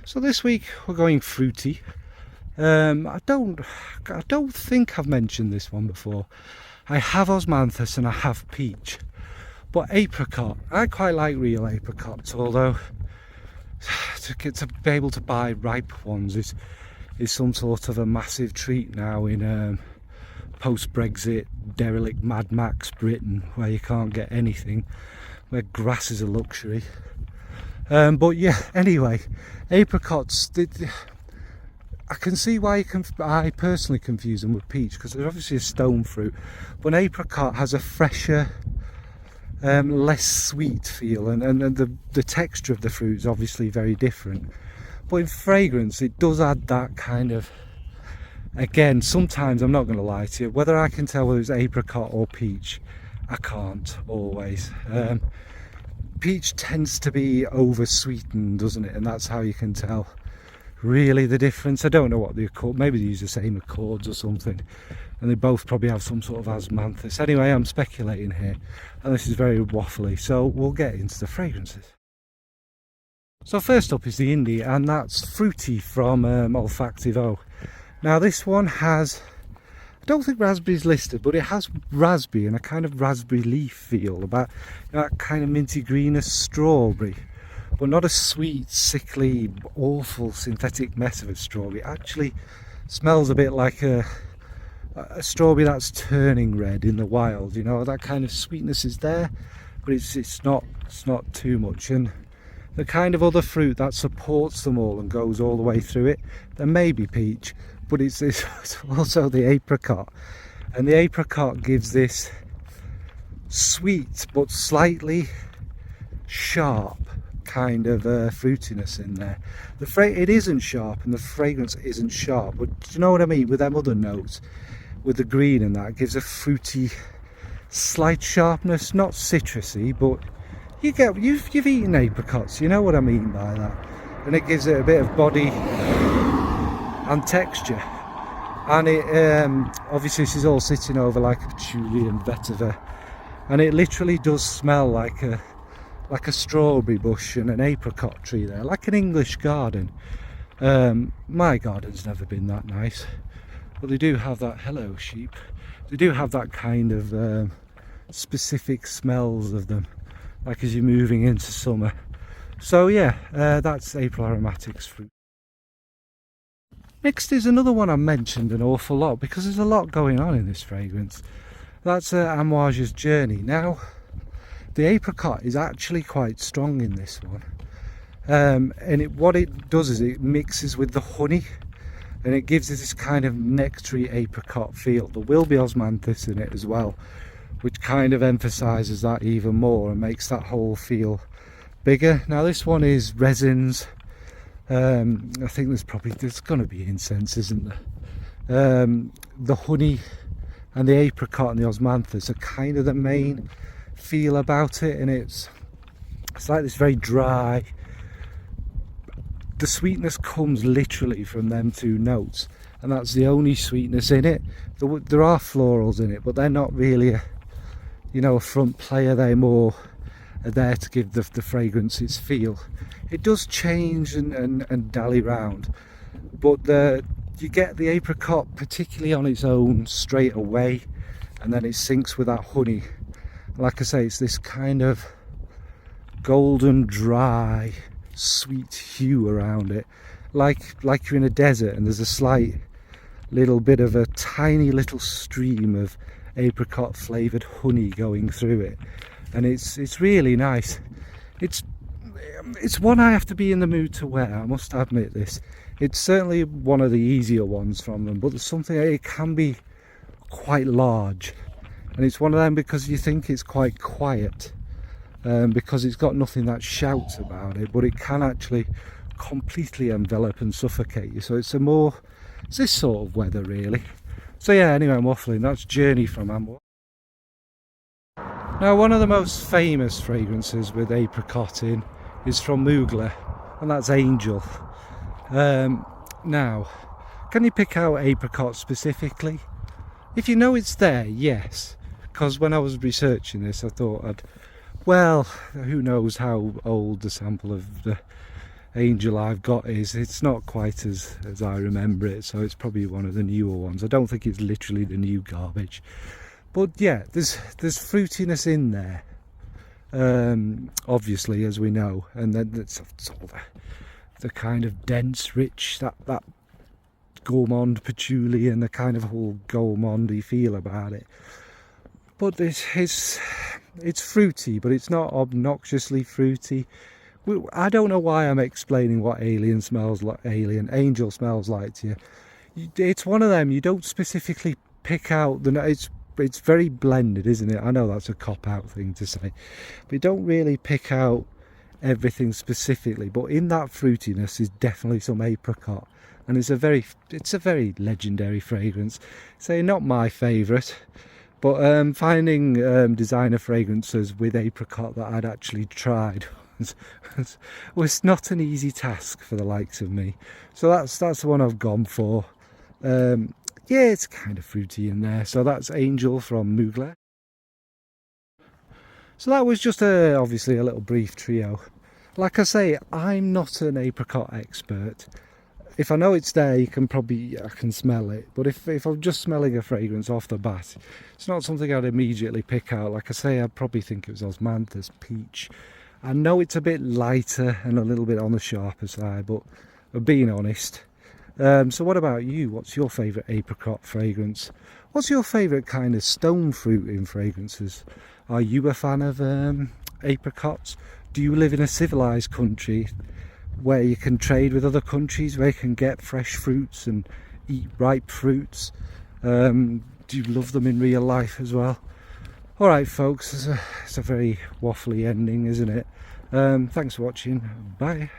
So this week we're going fruity. I don't think I've mentioned this one before. I have osmanthus and I have peach, but apricot, I quite like real apricots, although to be able to buy ripe ones is some sort of a massive treat now in post-Brexit derelict Mad Max Britain, where you can't get anything, where grass is a luxury. But yeah, anyway, apricots, I can see why I personally confuse them with peach, because they're obviously a stone fruit, but an apricot has a fresher, less sweet feel, and the texture of the fruit is obviously very different. But in fragrance, it does add that kind of, again, sometimes, I'm not going to lie to you, whether I can tell whether it's apricot or peach, I can't always. Peach tends to be over sweetened, doesn't it? And that's how you can tell really the difference. I don't know what they're called, maybe they use the same accords or something, and they both probably have some sort of osmanthus. Anyway, I'm speculating here, and this is very waffly, so we'll get into the fragrances. So first up is the indie, and that's Fruity from Olfactive O. Now this one has, I don't think raspberry's listed, but it has raspberry and a kind of raspberry leaf feel, about that kind of minty greenish strawberry, but not a sweet, sickly, awful synthetic mess of a strawberry. It actually smells a bit like a strawberry that's turning red in the wild. You know, that kind of sweetness is there, but it's not too much. And the kind of other fruit that supports them all and goes all the way through it, there may be peach, but it's also the apricot, and the apricot gives this sweet but slightly sharp kind of fruitiness in there. It isn't sharp, and the fragrance isn't sharp, but do you know what I mean with them other notes, with the green and that, it gives a fruity slight sharpness, not citrusy, but you've eaten apricots, you know what I mean by that, and it gives it a bit of body and texture. And it obviously this is all sitting over like a patchouli and vetiver, and it literally does smell like a strawberry bush and an apricot tree there, like an English garden. My garden's never been that nice, but they do have that, hello sheep, they do have that kind of specific smells of them, like as you're moving into summer. So yeah, that's April Aromatics fruit. Next is another one I mentioned an awful lot because there's a lot going on in this fragrance. That's Amouage's Journey. Now, the apricot is actually quite strong in this one, and what it does is it mixes with the honey, and it gives it this kind of nectary apricot feel. There will be osmanthus in it as well, which kind of emphasises that even more and makes that whole feel bigger. Now this one is resins. I think there's going to be incense, isn't there? The honey and the apricot and the osmanthus are kind of the main feel about it, and it's like this very dry, the sweetness comes literally from them two notes, and that's the only sweetness in it. There are florals in it, but they're not really a front player. They're more there to give the fragrance its feel. It does change and dally round, but you get the apricot particularly on its own straight away, and then it syncs with that honey. Like I say, it's this kind of golden dry sweet hue around it, like you're in a desert and there's a slight little bit of a tiny little stream of apricot flavoured honey going through it, and it's really nice. It's one I have to be in the mood to wear, I must admit this. It's certainly one of the easier ones from them, but there's something, it can be quite large, and it's one of them because you think it's quite quiet, because it's got nothing that shouts about it, but it can actually completely envelop and suffocate you. So it's this sort of weather really. So yeah, anyway, I'm waffling. That's Journey from Amouage. Now, one of the most famous fragrances with apricot in is from Mugler, and that's Angel. Now, can you pick out apricot specifically? If you know it's there, yes, because when I was researching this I thought who knows how old the sample of the Angel I've got is, it's not quite as I remember it, so it's probably one of the newer ones. I don't think it's literally the new garbage, but yeah, there's fruitiness in there, obviously, as we know, and then it's all the kind of dense, rich, that gourmand patchouli and the kind of whole gourmandy feel about it. But it's fruity, but it's not obnoxiously fruity. I don't know why I'm explaining what Angel smells like to you. It's one of them, you don't specifically pick out it's very blended, isn't it? I know that's a cop-out thing to say, but you don't really pick out everything specifically, but in that fruitiness is definitely some apricot, and it's a very legendary fragrance. Say, not my favourite, but finding designer fragrances with apricot that I'd actually tried was not an easy task for the likes of me. So that's the one I've gone for. Yeah, it's kind of fruity in there. So that's Angel from Mugler. So that was just obviously a little brief trio. Like I say, I'm not an apricot expert. If I know it's there, I can smell it. But if I'm just smelling a fragrance off the bat, it's not something I'd immediately pick out. Like I say, I'd probably think it was osmanthus, peach. I know it's a bit lighter and a little bit on the sharper side, but I'm being honest. So what about you? What's your favourite apricot fragrance? What's your favourite kind of stone fruit in fragrances? Are you a fan of apricots? Do you live in a civilised country where you can trade with other countries, where you can get fresh fruits and eat ripe fruits? Do you love them in real life as well? Alright folks, it's a very waffly ending, isn't it? Thanks for watching. Bye.